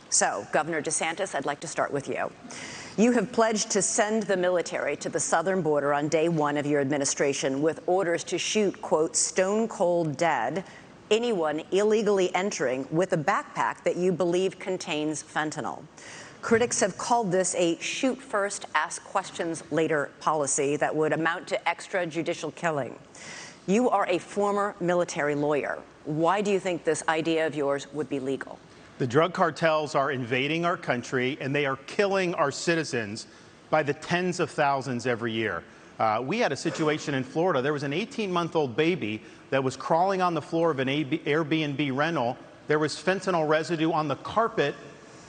So, Governor DeSantis, I'd like to start with you. You have pledged to send the military to the southern border on day one of your administration with orders to shoot, quote, stone cold dead anyone illegally entering with a backpack that you believe contains fentanyl. Critics have called this a shoot first, ask questions later policy that would amount to extrajudicial killing. You are a former military lawyer. Why do you think this idea of yours would be legal? The drug cartels are invading our country, and they are killing our citizens by the tens of thousands every year. We had a situation in Florida. There was an 18-month-old baby that was crawling on the floor of an Airbnb rental. There was fentanyl residue on the carpet,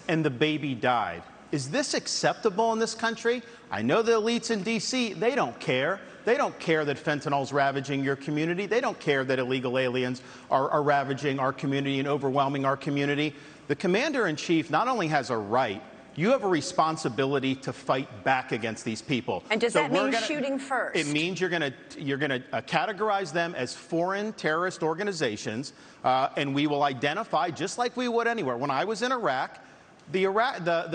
and the baby died. Is this acceptable in this country? I know the elites in D.C., they don't care. They don't care that fentanyl is ravaging your community. They don't care that illegal aliens are ravaging our community and overwhelming our community. The commander-in-chief not only has a right, you have a responsibility to fight back against these people. And does that mean shooting first? It means you're going to categorize them as foreign terrorist organizations, and we will identify just like we would anywhere. When I was in Iraq, the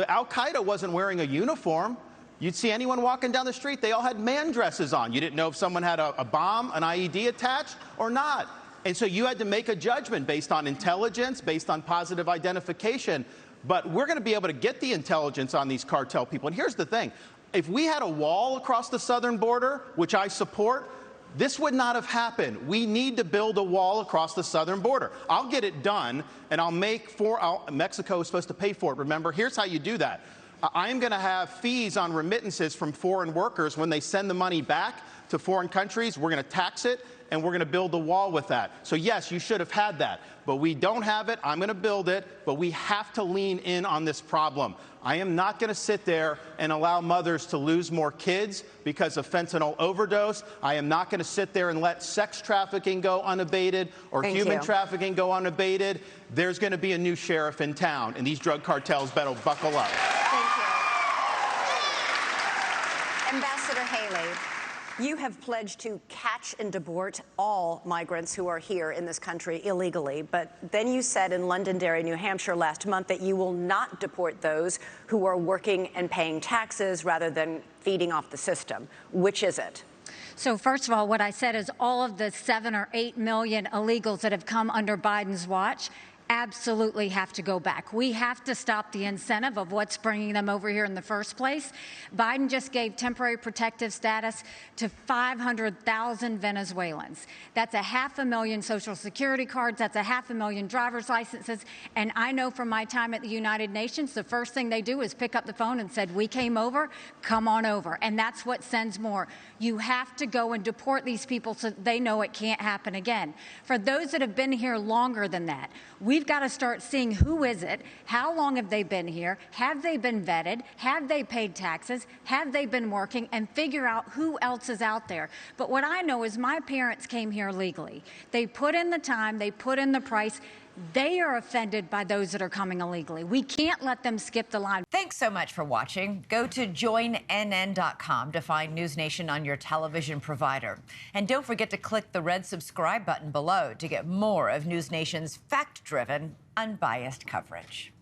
Al-Qaeda wasn't wearing a uniform. You'd see anyone walking down the street, they all had man dresses on. You didn't know if someone had a bomb, an IED attached or not. And so you had to make a judgment based on intelligence, based on positive identification. But we're going to be able to get the intelligence on these cartel people. And here's the thing. If we had a wall across the southern border, which I support, this would not have happened. We need to build a wall across the southern border. I'll get it done, and Mexico is supposed to pay for it. Remember, here's how you do that. I am going to have fees on remittances from foreign workers when they send the money back to foreign countries. We're going to tax it, and we're going to build a wall with that. So, yes, you should have had that. But we don't have it. I'm going to build it. But we have to lean in on this problem. I am not going to sit there and allow mothers to lose more kids because of fentanyl overdose. I am not going to sit there and let sex trafficking go unabated or human trafficking go unabated. There's going to be a new sheriff in town, and these drug cartels better buckle up. Thank you. Ambassador Haley, you have pledged to catch and deport all migrants who are here in this country illegally, but then you said in Londonderry, New Hampshire last month that you will not deport those who are working and paying taxes rather than feeding off the system. Which is it? So first of all, what I said is all of the 7 or 8 million illegals that have come under Biden's watch absolutely have to go back. We have to stop the incentive of what's bringing them over here in the first place. Biden just gave temporary protective status to 500,000 Venezuelans. That's 500,000 Social Security cards. That's 500,000 driver's licenses. And I know from my time at the United Nations, the first thing they do is pick up the phone and said, we came over, come on over. And that's what sends more. You have to go and deport these people so they know it can't happen again. For those that have been here longer than that, we've got to start seeing who is it, how long have they been here, have they been vetted, have they paid taxes, have they been working, and figure out who else is out there. But what I know is my parents came here legally. They put in the time, they put in the price. They are offended by those that are coming illegally. We can't let them skip the line. Thanks so much for watching. Go to joinnn.com to find NewsNation on your television provider. And don't forget to click the red subscribe button below to get more of NewsNation's fact-driven, unbiased coverage.